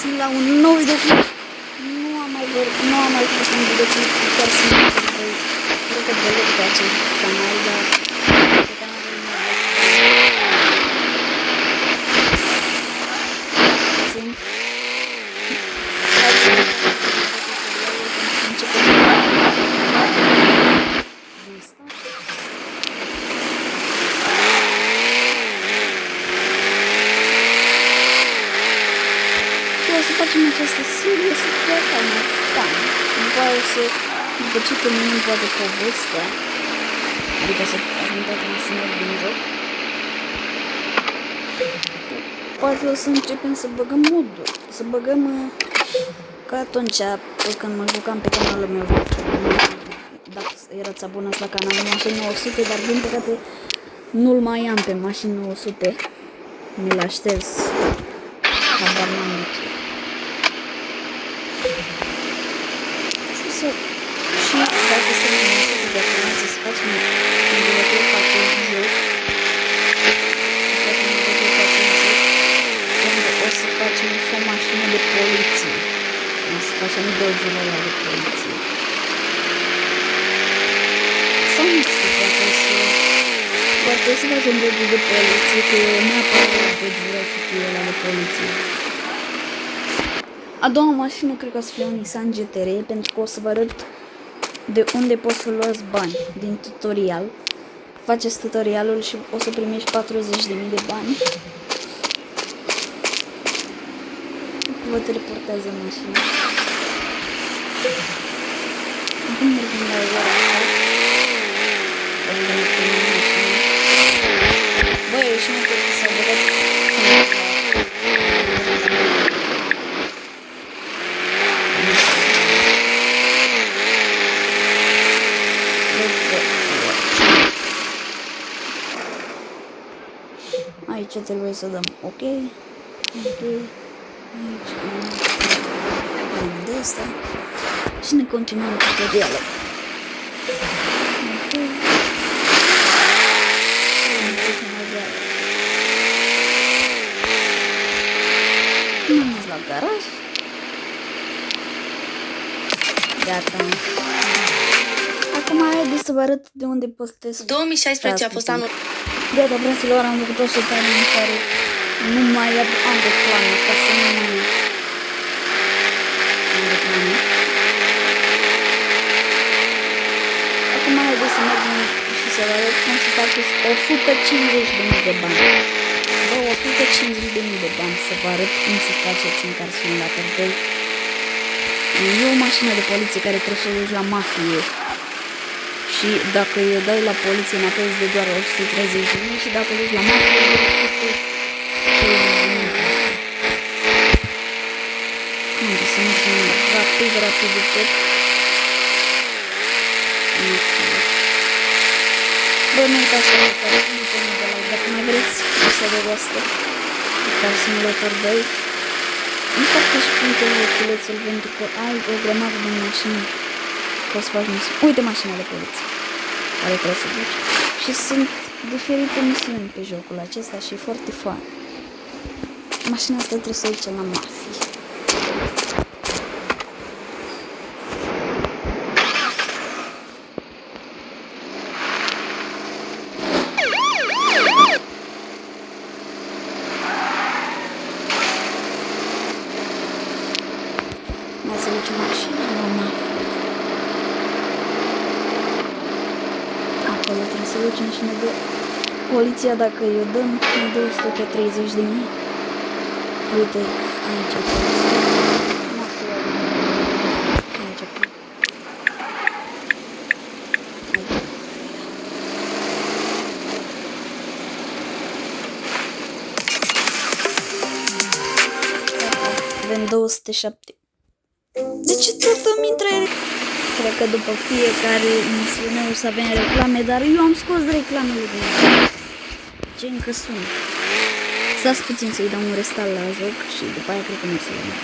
regăsit la un nou videoclip. Nu am mai fost un videoclip cu chiar sunt cred că deloc pe acest canal, dar pe canalul meu puțin. Să facem această serie super mai fan. După aia după ce terminăm poate povestea, adică să avem toate misiunile din joc, poate o să începem să băgăm modul, să băgăm ca atunci când mă jucam pe canalul meu, dacă erați abonați la canalul Mașini 900, dar din păcate nu-l mai am pe Mașini 900, mi l-a șters, habar n-am de ce. Și dacă să ne gândim de abonați să facem un legătură cu acest joc, o să facem și o mașină de poliție. O să facem două jurări de poliție. Sau nu știu, poate să facem două de poliție, că eu neapărat două vreau să fie ăla de poliție. A doua mașină cred că o să fie un Nissan GT-R, pentru că o să vă arăt de unde poți să luați bani din tutorial. Faceți tutorialul și o să primești 40.000 de bani. Vă teleportează mașina. Acum mergem la workshop. Băi, ești mai tăi să vedem. Aici trebuie să dăm OK. OK. Aici. De asta. Și ne continuăm tutorialul. OK. Am dus la garaj. Gata. Acum haideți să vă arăt de unde postez. 2016 a fost anul. Gata, fraților, am făcut o setare în care nu mai am reclame, ca să nu mai am reclame. Acum haideți să mergem și să vă arăt cum să faceți 150.000 de bani. Bă, 150.000 de bani să vă arăt cum să faceți în Car Simulator 2. E o mașină de poliție care trebuie să o duci la mafie. Și dacă îi dai la poliție înapoi îți dă doar 130.000 și dacă îi duci la mafie îți dă 130.000. Haideți să mergem rapid de tot. Bă, nu uitați să vă faceți butonul de like dacă mai vreți să vă voastră Car Simulator 2. Nu foarte șpinte loculețul pentru că ai o grămadă de mașini. Poți să faci misiuni. Uite mașina de poliție care trebuie să duci. Și sunt diferite misiuni pe jocul acesta și e foarte fun. Mașina asta trebuie să duce la mafie. Mai să duce mașina la mafie. Acolo trebuie să ducem și ne dă poliția, dacă i-o dăm, ne dă 130.000. Uite, aici e poliția. Aici e poliția. Avem 207. De ce tot îmi intră? Cred că după fiecare misiune o să avem reclame, dar eu am scos reclamele din ce încă sunt. Stați puțin să-i dau un restart la joc și după aia cred că nu o să le mai.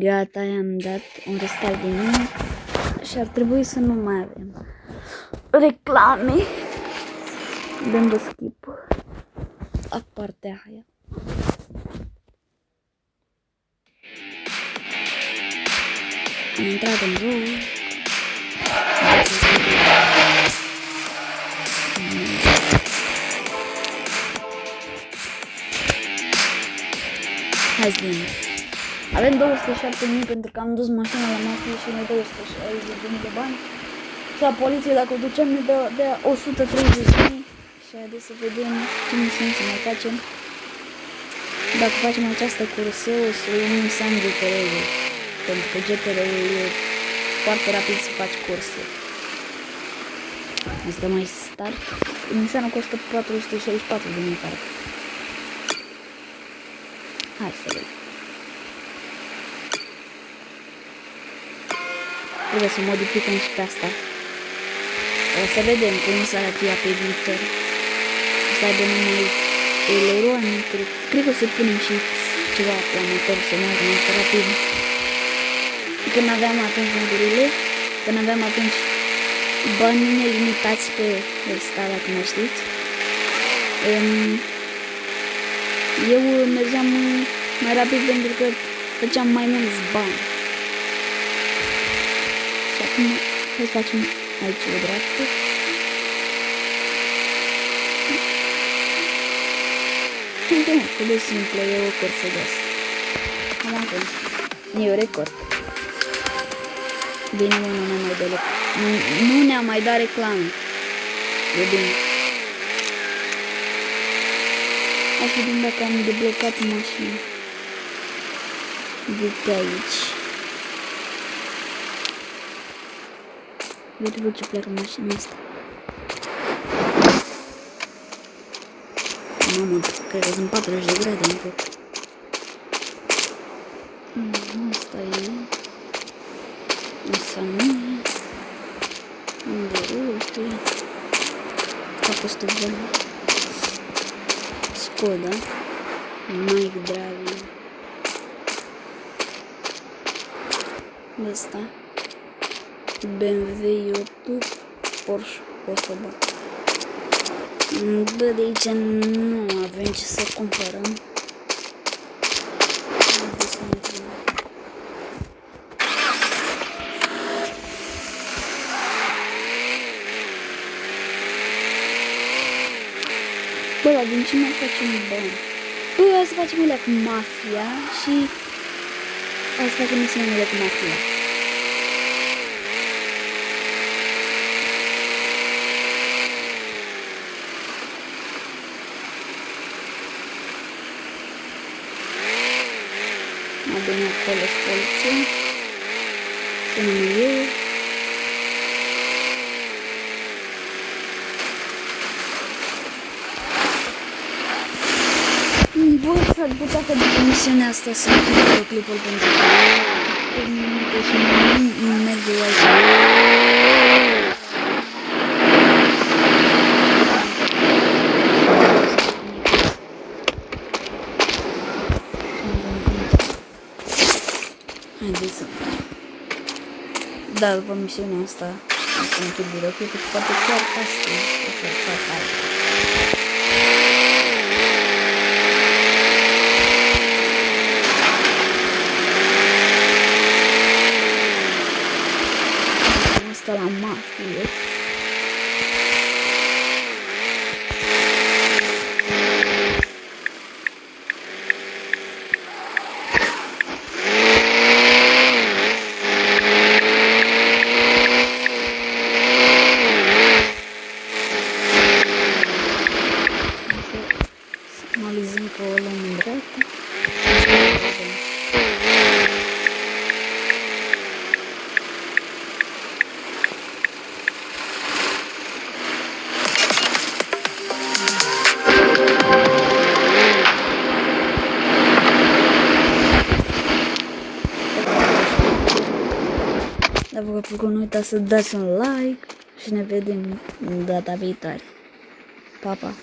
Gata, i-am dat un restart din nou și ar trebui să nu mai avem reclame. Dăm de skip la partea aia. Am intrat în jou. Hai să vedem. Avem 207.000 pentru că am dus mașina la mafie și ne dă 160.000 de bani. Și la poliție, dacă o ducem, ne dă de 130.000. Și haideți să vedem ce misiuni să mai facem. Dacă facem această cursă, o să luăm Nissan GTR-ul. Pentru că GTR-ul e foarte rapid să faci curse. Îți dă mai start. Nissan costă 464.000 parcă. Hai să vedem. Trebuie să modificăm și pe asta. O să vedem cum să arată ea pe viitor. O să aibă numai eleroane, cred că o să punem și ceva pe motor să meargă mai rapid. Când aveam atunci modurile, când aveam atunci banii nelimitați pe ăsta, dacă mă știți, eu mergeam mai rapid pentru că făceam mai mulți bani. Și acum hai să facem aici o dreaptă. Uite mă, cât de simplă e o cursă de asta. Am ajuns. E record. Bine mă, nu ne-a mai dat nu ne-a mai dat reclame. E bine. Hai să vedem dacă am deblocat mașina. De pe aici. Uite ce pleacă mașina asta. Mamă, cred că sunt 40 de grade în joc. Asta e. Asta nu e. Unde rupe. A costă bani. Skoda. Nike Dragon. Ăsta. BMW YouTube. Porsche. Costă bani. Bă, de aici nu avem ce să cumpărăm. Bă, dar din ce mai facem bani? Bă, hai să facem ele cu mafia și... hai să facem misiunile cu mafia. Mai bine acolo și poliție. Să nu mă iei. Bă, s-ar putea că după misiunea asta să închidă clipul pentru că nu merge Wi-Fi. Haideți să facem. Da, după misiunea asta o să închid videoclipul și poate chiar astăzi o să fac altă. Asta la mafie. Analizăm că o luăm în dreapta. Dacă v-a plăcut, nu uitați să dați un like și ne vedem data viitoare. Pa, pa!